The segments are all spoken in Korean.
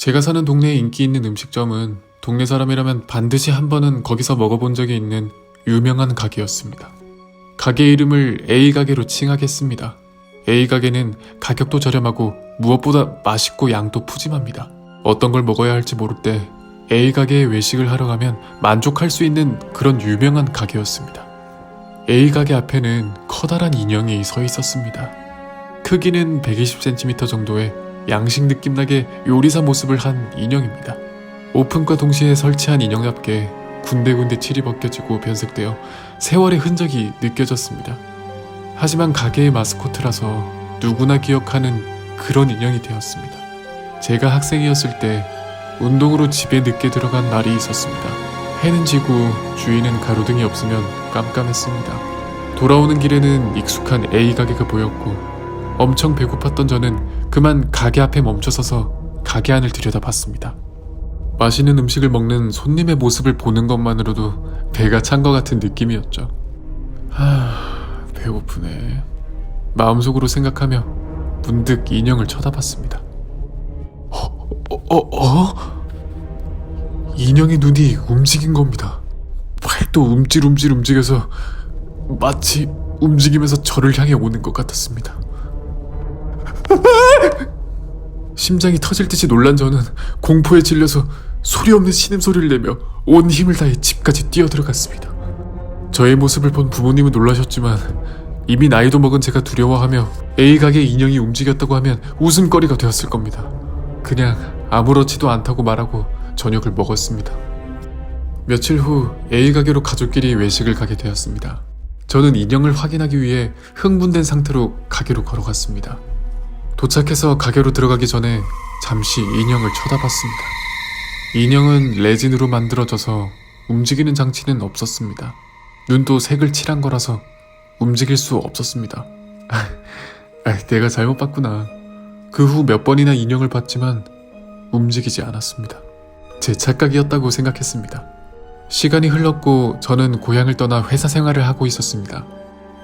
제가 사는 동네에 인기 있는 음식점은 동네 사람이라면 반드시 한 번은 거기서 먹어본 적이 있는 유명한 가게였습니다. 가게 이름을 A가게로 칭하겠습니다. A가게는 가격도 저렴하고 무엇보다 맛있고 양도 푸짐합니다. 어떤 걸 먹어야 할지 모를 때 A가게에 외식을 하러 가면 만족할 수 있는 그런 유명한 가게였습니다. A가게 앞에는 커다란 인형이 서 있었습니다. 크기는 120cm 정도의 양식 느낌나게 요리사 모습을 한 인형입니다. 오픈과 동시에 설치한 인형답게 군데군데 칠이 벗겨지고 변색되어 세월의 흔적이 느껴졌습니다. 하지만 가게의 마스코트라서 누구나 기억하는 그런 인형이 되었습니다. 제가 학생이었을 때 운동으로 집에 늦게 들어간 날이 있었습니다. 해는 지고 주위는 가로등이 없으면 깜깜했습니다. 돌아오는 길에는 익숙한 A가게가 보였고 엄청 배고팠던 저는 그만 가게 앞에 멈춰서서 가게 안을 들여다봤습니다. 맛있는 음식을 먹는 손님의 모습을 보는 것만으로도 배가 찬 것 같은 느낌이었죠. 배고프네. 마음속으로 생각하며 문득 인형을 쳐다봤습니다. 인형의 눈이 움직인 겁니다. 팔도 움찔움찔 움직여서 마치 움직이면서 저를 향해 오는 것 같았습니다. 심장이 터질 듯이 놀란 저는 공포에 질려서 소리 없는 신음소리를 내며 온 힘을 다해 집까지 뛰어들어갔습니다. 저의 모습을 본 부모님은 놀라셨지만 이미 나이도 먹은 제가 두려워하며 A가게 인형이 움직였다고 하면 웃음거리가 되었을 겁니다. 그냥 아무렇지도 않다고 말하고 저녁을 먹었습니다. 며칠 후 A가게로 가족끼리 외식을 가게 되었습니다. 저는 인형을 확인하기 위해 흥분된 상태로 가게로 걸어갔습니다. 도착해서 가게로 들어가기 전에 잠시 인형을 쳐다봤습니다. 인형은 레진으로 만들어져서 움직이는 장치는 없었습니다. 눈도 색을 칠한 거라서 움직일 수 없었습니다. 내가 잘못 봤구나. 그 후 몇 번이나 인형을 봤지만 움직이지 않았습니다. 제 착각이었다고 생각했습니다. 시간이 흘렀고 저는 고향을 떠나 회사 생활을 하고 있었습니다.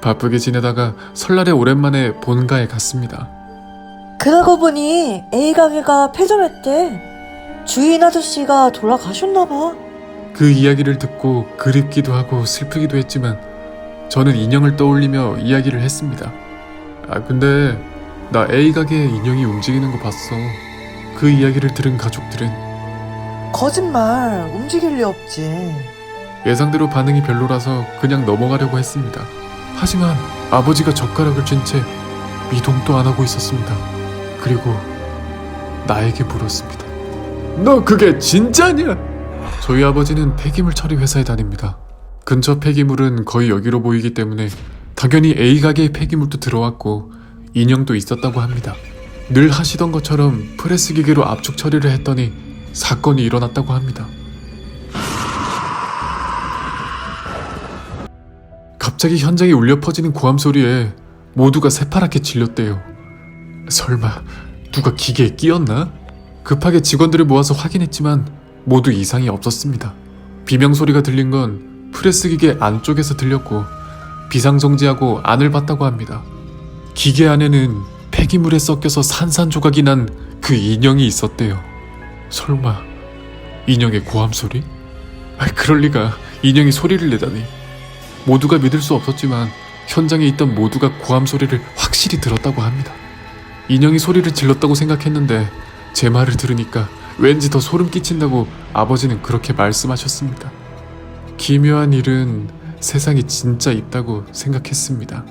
바쁘게 지내다가 설날에 오랜만에 본가에 갔습니다. 그러고 보니 A가게가 폐점했대. 주인 아저씨가 돌아가셨나봐. 그 이야기를 듣고 그립기도 하고 슬프기도 했지만 저는 인형을 떠올리며 이야기를 했습니다. 근데 나 A가게에 인형이 움직이는 거 봤어. 그 이야기를 들은 가족들은 거짓말, 움직일 리 없지. 예상대로 반응이 별로라서 그냥 넘어가려고 했습니다. 하지만 아버지가 젓가락을 쥔 채 미동도 안 하고 있었습니다. 그리고 나에게 물었습니다. 너 그게 진짜냐? 저희 아버지는 폐기물 처리 회사에 다닙니다. 근처 폐기물은 거의 여기로 보이기 때문에 당연히 A가게의 폐기물도 들어왔고 인형도 있었다고 합니다. 늘 하시던 것처럼 프레스 기계로 압축 처리를 했더니 사건이 일어났다고 합니다. 갑자기 현장에 울려 퍼지는 고함 소리에 모두가 새파랗게 질렸대요. 설마 누가 기계에 끼었나? 급하게 직원들을 모아서 확인했지만 모두 이상이 없었습니다. 비명소리가 들린 건 프레스 기계 안쪽에서 들렸고 비상정지하고 안을 봤다고 합니다. 기계 안에는 폐기물에 섞여서 산산조각이 난 그 인형이 있었대요. 설마 인형의 고함 소리? 그럴 리가. 인형이 소리를 내다니. 모두가 믿을 수 없었지만 현장에 있던 모두가 고함 소리를 확실히 들었다고 합니다. 인형이 소리를 질렀다고 생각했는데 제 말을 들으니까 왠지 더 소름 끼친다고 아버지는 그렇게 말씀하셨습니다. 기묘한 일은 세상에 진짜 있다고 생각했습니다.